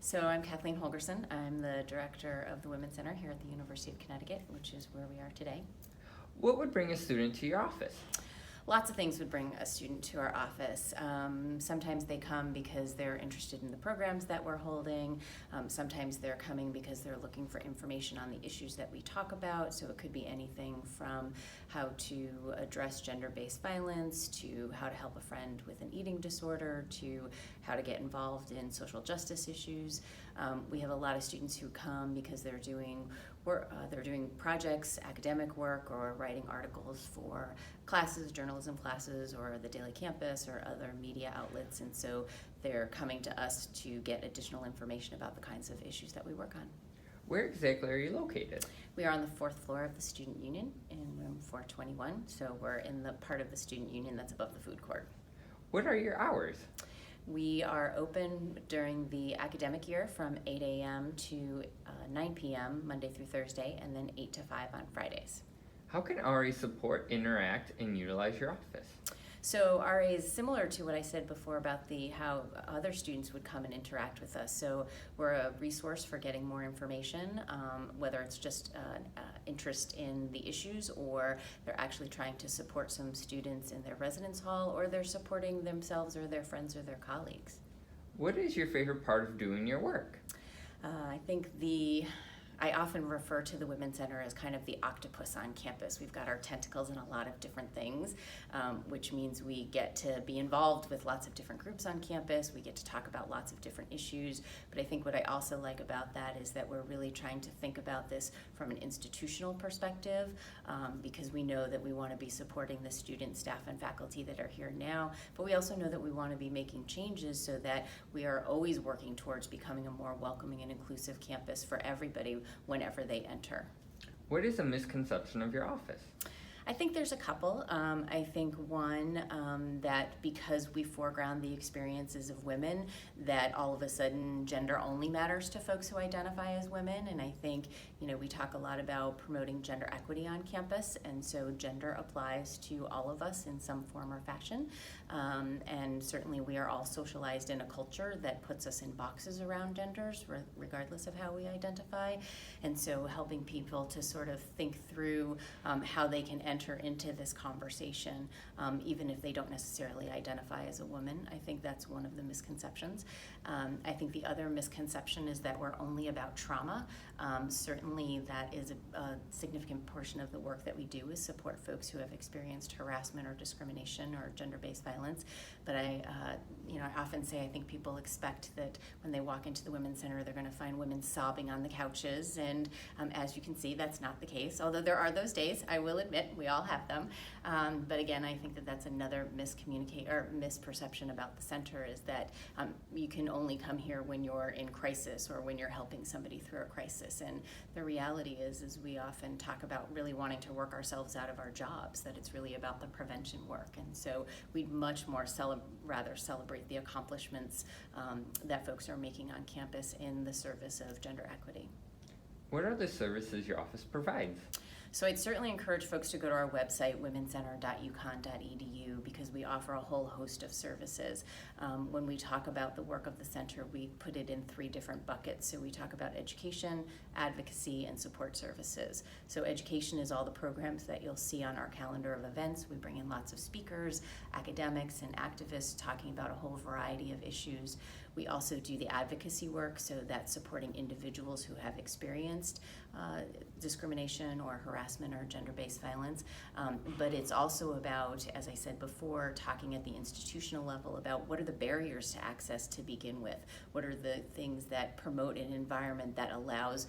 So I'm Kathleen Holgerson. I'm the director of the Women's Center here at the University of Connecticut, which is where we are today. What would bring a student to your office? Lots of things would bring a student to our office. Sometimes they come because they're interested in the programs that we're holding. Sometimes they're coming because they're looking for information on the issues that we talk about. So it could be anything from how to address gender-based violence, to how to help a friend with an eating disorder, to how to get involved in social justice issues. We have a lot of students who come because they're doing projects, academic work, or writing articles for classes, journalism classes, or the Daily Campus, or other media outlets. And so they're coming to us to get additional information about the kinds of issues that we work on. Where exactly are you located? We are on the fourth floor of the Student Union in room 421. So we're in the part of the Student Union that's above the food court. What are your hours? We are open during the academic year from 8 a.m. to 9 p.m. Monday through Thursday, and then 8 to 5 on Fridays. How can RA support, interact, and utilize your office? So RA is similar to what I said before about how other students would come and interact with us. So we're a resource for getting more information, whether it's just interest in the issues, or they're actually trying to support some students in their residence hall, or they're supporting themselves or their friends or their colleagues. What is your favorite part of doing your work? I think I often refer to the Women's Center as kind of the octopus on campus. We've got our tentacles in a lot of different things, which means we get to be involved with lots of different groups on campus. We get to talk about lots of different issues. But I think what I also like about that is that we're really trying to think about this from an institutional perspective, because we know that we want to be supporting the students, staff, and faculty that are here now. But we also know that we want to be making changes so that we are always working towards becoming a more welcoming and inclusive campus for everybody whenever they enter. What is a misconception of your office? I think there's a couple. I think one, that because we foreground the experiences of women, that all of a sudden gender only matters to folks who identify as women. And I think, we talk a lot about promoting gender equity on campus, and so gender applies to all of us in some form or fashion. And certainly we are all socialized in a culture that puts us in boxes around genders, regardless of how we identify. And so helping people to sort of think through how they can enter into this conversation, even if they don't necessarily identify as a woman. I think that's one of the misconceptions. I think the other misconception is that we're only about trauma. Certainly that is a significant portion of the work that we do, is support folks who have experienced harassment or discrimination or gender-based violence. But I often say I think people expect that when they walk into the Women's Center, they're going to find women sobbing on the couches. And as you can see, that's not the case. Although there are those days, I will admit, we all have them. But again, I think that that's another misperception about the center, is that you can only come here when you're in crisis or when you're helping somebody through a crisis. And the reality is we often talk about really wanting to work ourselves out of our jobs, that it's really about the prevention work. And so we'd much more rather celebrate the accomplishments that folks are making on campus in the service of gender equity. What are the services your office provides? So I'd certainly encourage folks to go to our website, womencenter.uconn.edu, because we offer a whole host of services. When we talk about the work of the center, we put it in 3 different buckets. So we talk about education, advocacy, and support services. So education is all the programs that you'll see on our calendar of events. We bring in lots of speakers, academics, and activists talking about a whole variety of issues. We also do the advocacy work, so that's supporting individuals who have experienced discrimination or harassment or gender-based violence. But it's also about, as I said before, talking at the institutional level about what are the barriers to access to begin with. What are the things that promote an environment that allows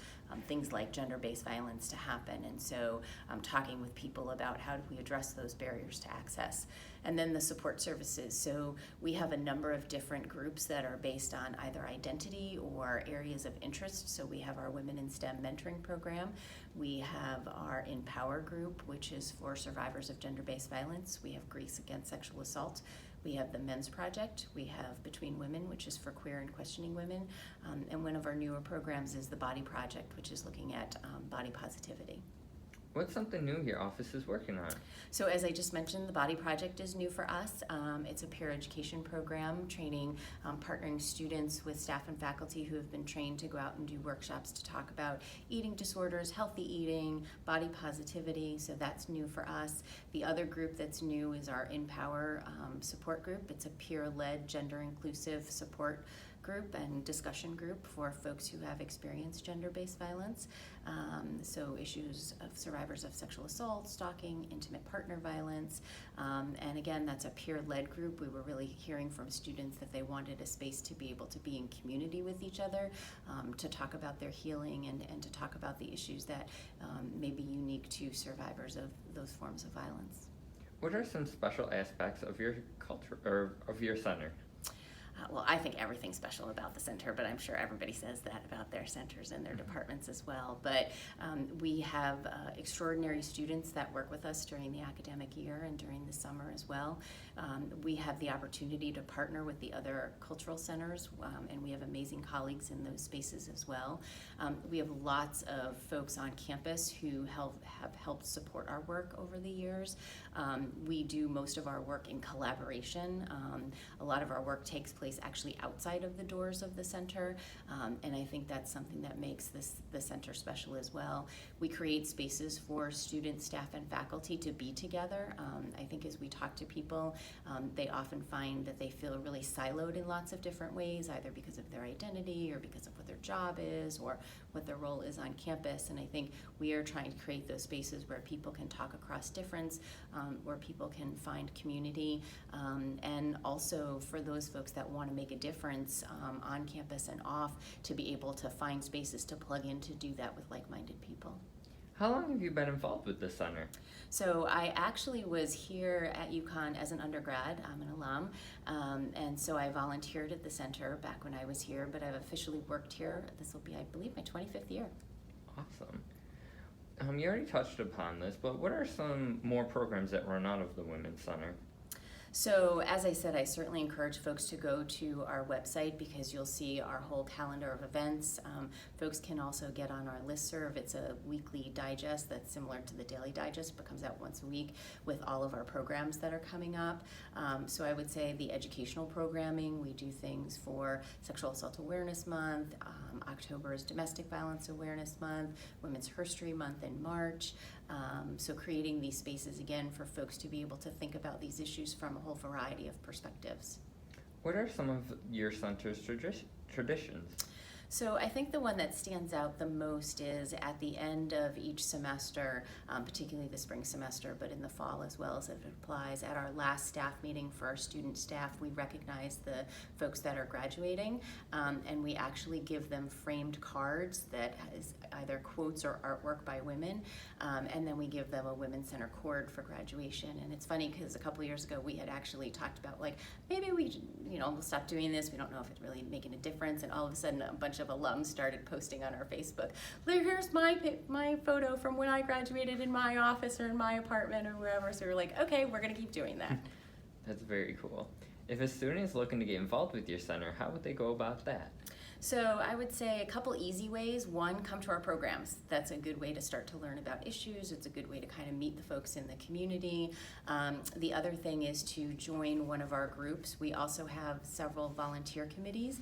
things like gender-based violence to happen? And so talking with people about how do we address those barriers to access. And then the support services. So we have a number of different groups that are based on either identity or areas of interest. So we have our Women in STEM mentoring program. We have our Empower group, which is for survivors of gender-based violence. We have Greece Against Sexual Assault. We have the Men's Project. We have Between Women, which is for queer and questioning women. And one of our newer programs is the Body Project, which is looking at body positivity. What's something new your office is working on? So as I just mentioned, the Body Project is new for us. It's a peer education program training, partnering students with staff and faculty who have been trained to go out and do workshops to talk about eating disorders, healthy eating, body positivity. So that's new for us. The other group that's new is our Empower support group. It's a peer-led, gender-inclusive support group and discussion group for folks who have experienced gender-based violence. So issues of survivors of sexual assault, stalking, intimate partner violence. And again, that's a peer-led group. We were really hearing from students that they wanted a space to be able to be in community with each other, to talk about their healing and to talk about the issues that may be unique to survivors of those forms of violence. What are some special aspects of your culture or of your center? Well, I think everything's special about the center, but I'm sure everybody says that about their centers and their departments as well. But we have extraordinary students that work with us during the academic year and during the summer as well. We have the opportunity to partner with the other cultural centers, and we have amazing colleagues in those spaces as well. We have lots of folks on campus who have helped support our work over the years. We do most of our work in collaboration. A lot of our work takes place actually outside of the doors of the center, and I think that's something that makes the center special as well. We create spaces for students, staff, and faculty to be together. I think as we talk to people, they often find that they feel really siloed in lots of different ways, either because of their identity or because of what their job is or what their role is on campus. And I think we are trying to create those spaces where people can talk across difference, where people can find community, and also for those folks that want to make a difference on campus and off, to be able to find spaces to plug in to do that with like-minded people. How long have you been involved with the center? So I actually was here at UConn as an undergrad. I'm an alum, and so I volunteered at the center back when I was here, but I've officially worked here. This will be, I believe, my 25th year. Awesome. You already touched upon this, but what are some more programs that run out of the Women's Center? So as I said, I certainly encourage folks to go to our website because you'll see our whole calendar of events. Folks can also get on our listserv. It's a weekly digest that's similar to the Daily Digest, but comes out once a week with all of our programs that are coming up. So I would say the educational programming, we do things for Sexual Assault Awareness Month. October is Domestic Violence Awareness Month, Women's History Month in March. So creating these spaces again for folks to be able to think about these issues from a whole variety of perspectives. What are some of your center's traditions? So I think the one that stands out the most is at the end of each semester, particularly the spring semester, but in the fall as well as it applies, at our last staff meeting for our student staff, we recognize the folks that are graduating, and we actually give them framed cards that is either quotes or artwork by women, and then we give them a Women's Center cord for graduation. And it's funny because a couple years ago we had actually talked about, like, maybe we'll stop doing this, we don't know if it's really making a difference, and all of a sudden a bunch of alums started posting on our Facebook, here's my photo from when I graduated in my office or in my apartment or wherever. So we're like, okay, we're gonna keep doing that. That's very cool. If a student is looking to get involved with your center, how would they go about that? So I would say a couple easy ways. One, come to our programs. That's a good way to start to learn about issues. It's a good way to kind of meet the folks in the community. The other thing is to join one of our groups. We also have several volunteer committees.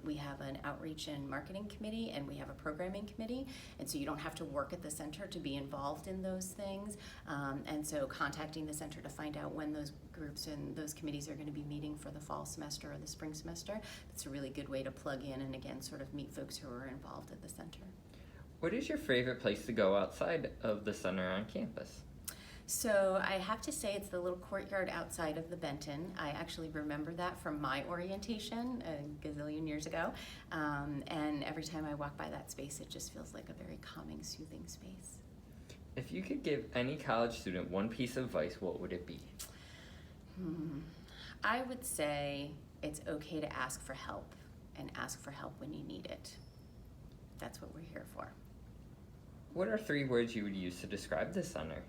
We have an outreach and marketing committee, and we have a programming committee. And so you don't have to work at the center to be involved in those things. And so contacting the center to find out when those groups and those committees are going to be meeting for the fall semester or the spring semester, that's a really good way to plug in and again sort of meet folks who are involved at the center. What is your favorite place to go outside of the center on campus? So I have to say it's the little courtyard outside of the Benton. I actually remember that from my orientation a gazillion years ago. And every time I walk by that space, it just feels like a very calming, soothing space. If you could give any college student one piece of advice, what would it be? I would say it's okay to ask for help, and ask for help when you need it. That's what we're here for. What are 3 words you would use to describe the center?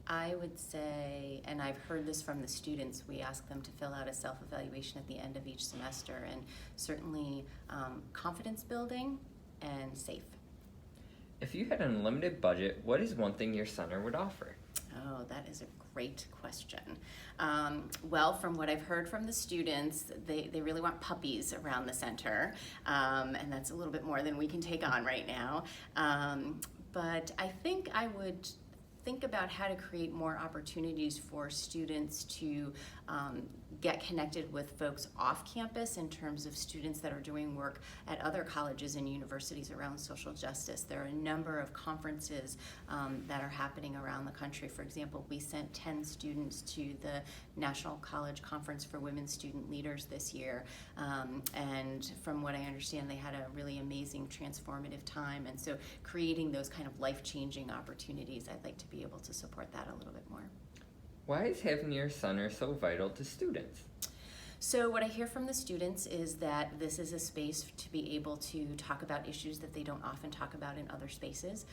I would say, and I've heard this from the students, we ask them to fill out a self-evaluation at the end of each semester, and certainly confidence building and safe. If you had an unlimited budget, what is one thing your center would offer? Oh, that is a great question. Well, from what I've heard from the students, they really want puppies around the center, and that's a little bit more than we can take on right now. But I think I would think about how to create more opportunities for students to get connected with folks off campus in terms of students that are doing work at other colleges and universities around social justice. There are a number of conferences that are happening around the country. For example, we sent 10 students to the National College Conference for Women Student Leaders this year, and from what I understand, they had a really amazing transformative time, and so creating those kind of life-changing opportunities, I'd like to be able to support that a little bit more. Why is having your center so vital to students? So what I hear from the students is that this is a space to be able to talk about issues that they don't often talk about in other spaces.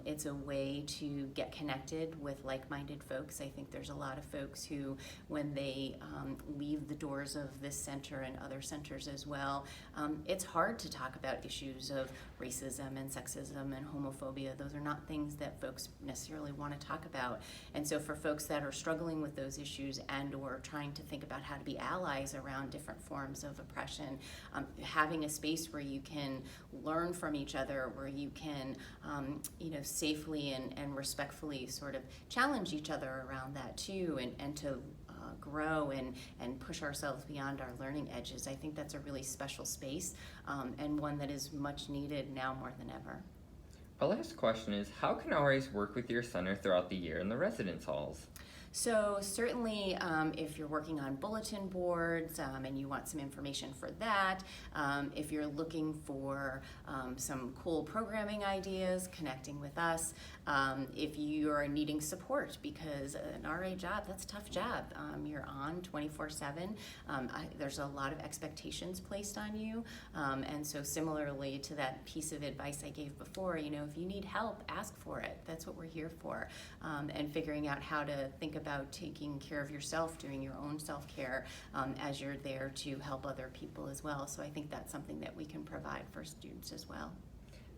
It's a way to get connected with like-minded folks. I think there's a lot of folks who, when they leave the doors of this center and other centers as well, it's hard to talk about issues of racism and sexism and homophobia. Those are not things that folks necessarily want to talk about. And so for folks that are struggling with those issues and or trying to think about how to be allies around different forms of oppression, having a space where you can learn from each other, where you can safely and respectfully sort of challenge each other around that too, and to grow and push ourselves beyond our learning edges. I think that's a really special space, and one that is much needed now more than ever. Our last question is, how can RAs work with your center throughout the year in the residence halls? So certainly if you're working on bulletin boards and you want some information for that, if you're looking for some cool programming ideas, connecting with us, if you are needing support, because an RA job, that's a tough job. You're on 24/7. There's a lot of expectations placed on you. And so similarly to that piece of advice I gave before, if you need help, ask for it. That's what we're here for. And figuring out how to think about taking care of yourself, doing your own self-care as you're there to help other people as well. So I think that's something that we can provide for students as well.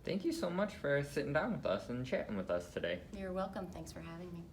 Thank you so much for sitting down with us and chatting with us today. You're welcome. Thanks for having me.